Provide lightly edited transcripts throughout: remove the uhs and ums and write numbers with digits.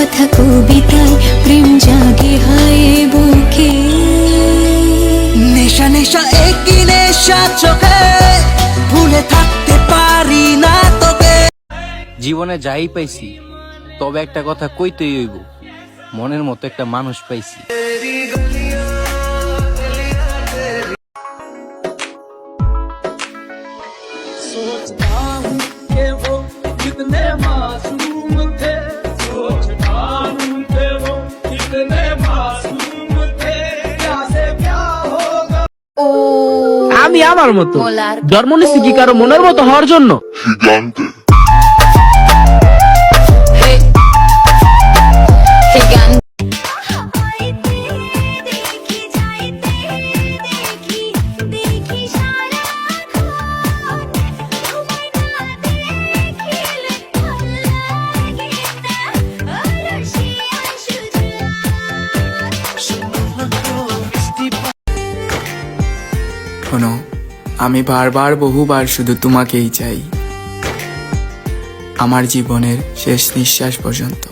গাথা কবিতায় প্রেম জাগে হায় বুকে। নেশা নেশা একই নেশা চোখে, ভুলে থাকতে পারি না তোকে। জীবনে যাই পাইছি, তবে একটা কথা কইতেই হইব, মনের মতো একটা মানুষ পাইছি। আমি আমার মতো জন্ম নিচ্ছি কি কারো মনের মতো হওয়ার জন্য? শোনো, আমি বারবার বহুবার শুধু তোমাকেই চাই, আমার জীবনের শেষ নিঃশ্বাস পর্যন্ত।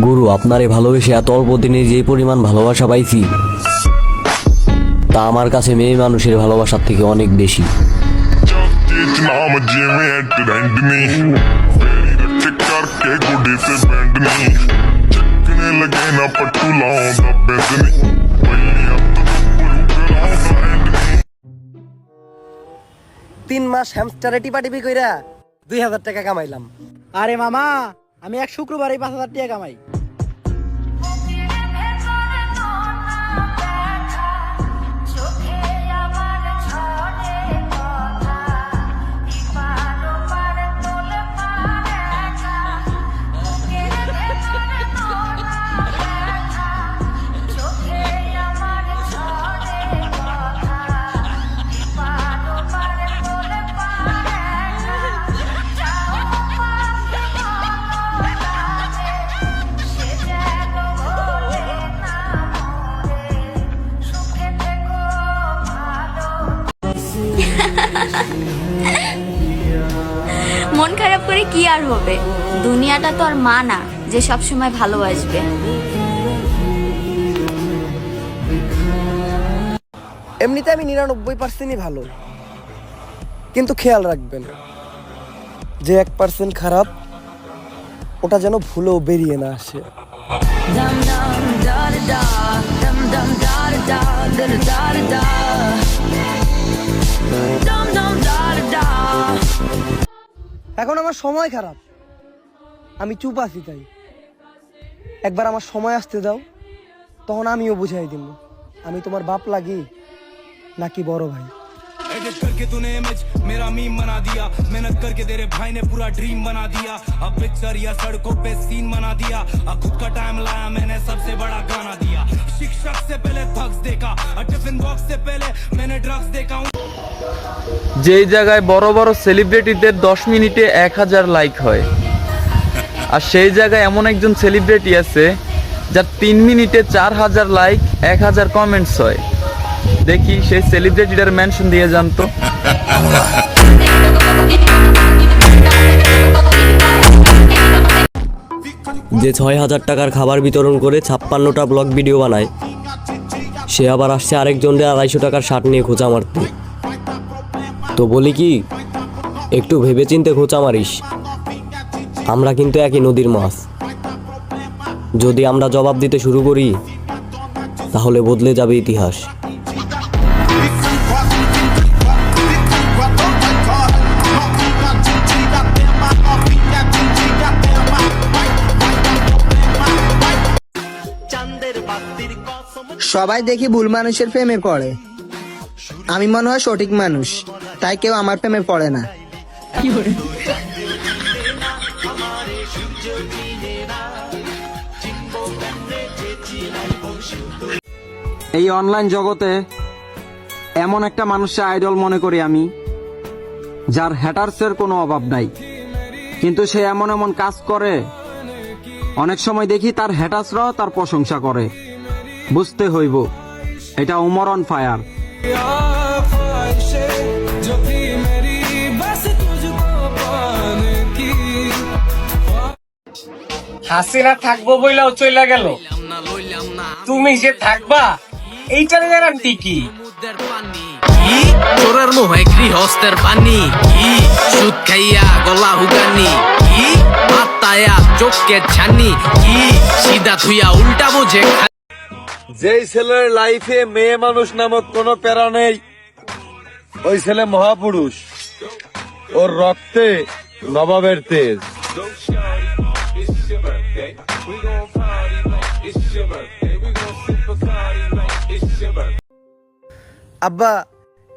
গুরু, আপনারে ভালোবেসে এত অল্প দিনে যে পরিমাণ ভালোবাসা পাইছি, তা আমার কাছে মেয়ে মানুষের ভালোবাসার থেকে অনেক বেশি। তিন মাস হ্যামস্টারে টিপাটিপি কইরা 2000 টাকা কামাইলাম। আরে মামা, আমি এক শুক্রবারে 5000 টাকা কামাই। মন খারাপ করে কি আর হবে, দুনিয়াটা তো আর মা না যে সব সময় ভালোবাসবে। এমনিতে আমি 99%ই ভালো, কিন্তু খেয়াল রাখবেন যে 1% খারাপ, ওটা যেন ভুলেও বেরিয়ে না আসে। এখন আমার সময় খারাপ, আমি চুপ আছি, তাই একবার আমার সময় আসতে দাও, তখন আমিও বুঝাই দিব আমি তোমার বাপ লাগি নাকি বড় ভাই। एडिट करके तूने इमेज मेरा मीम बना दिया, मेहनत करके तेरे भाई ने पूरा ड्रीम बना दिया, अब पिक्चर या सड़कों पे सीन बना दिया, अब खुद का टाइम लाया मैंने सबसे बड़ा गाना दिया, शिक्षक से पहले थग्स देखा, टिफिन बॉक्स से पहले मैंने ड्रग्स देखा। যেই জায়গায় বড় বড় সেলিব্রিটিদের 10 মিনিটে 1000 লাইক হয়, আর সেই জায়গায় এমন একজন সেলিব্রিটি আছে যার 3 মিনিটে 4000 লাইক, 1000 কমেন্টস হয়। দেখি সেই সেলিব্রিটিটার মেনশন দিয়ে জানতো। যে 6000 টাকার খাবার বিতরণ করে 56টা ব্লগ ভিডিও বানায়, সে আবার আসছে আরেকজনকে 250 টাকার শার্ট নিয়ে খোঁচা মারতে। তো বলি কি, একটু ভেবেচিন্তে খোঁচা মারিস, আমরা কিন্তু একই নদীর মাছ। যদি আমরা জবাব দিতে শুরু করি, তাহলে বদলে যাবে ইতিহাস। সবাই দেখি ভুল মানুষের প্রেমে পড়ে, আমি মনে হয় সঠিক মানুষ, তাই কেউ আমার প্রেমে পড়ে না। এই অনলাইন জগতে এমন একটা মানুষকে আইডল মনে করি আমি, যার হ্যাটার্সের কোনো অভাব নাই, কিন্তু সে এমন এমন কাজ করে অনেক সময় দেখি তার হ্যাটার্সরাও তার প্রশংসা করে। বুঝতে হইব এটা উমর অন ফায়ার। হাসিনা থাকবো বইলাও চইলা গেল, তুমি যে থাকবা এইটার গ্যারান্টি কি? চোরের মোহে গৃহস্থের পানি কি, সুদ খাইয়া গলা হুগানি কি, মাতায়া চোখকে ছানি কি, সিধা থুইয়া উল্টা বুঝে। যেই ছেলের লাইফে মেয়ে মানুষ নামক কোনো প্যারা নেই, ওই ছেলে মহাপুরুষ। ওর রক্তে নবাবের তেজ। আব্বা,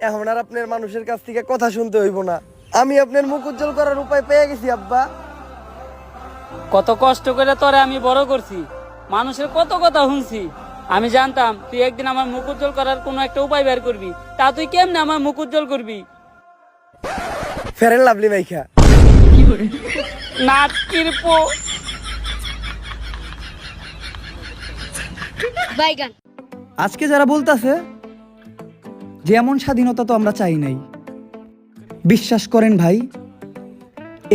এখন আর আপনার মানুষের কাছ থেকে কথা শুনতে হইব না। আমি আপনার মুখ উজ্জ্বল করার উপায় পেয়ে গেছি আব্বা। কত কষ্ট করে তোরে আমি বড় করছি, মানুষের কত কথা শুনছি। আমি জানতাম তুই একদিন আমার মুখ উজ্জ্বল করার কোনো একটা উপায় বের করবি, তা তুই কেমনে আমার মুখ উজ্জ্বল করবি? ফেরেন লাভলি মাইখা নাটকির পো। আজকে যারা বলতাছে যে এমন স্বাধীনতা তো আমরা চাই নাই, বিশ্বাস করেন ভাই,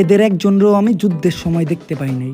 এদের একজনেরও আমি যুদ্ধের সময় দেখতে পাই নাই।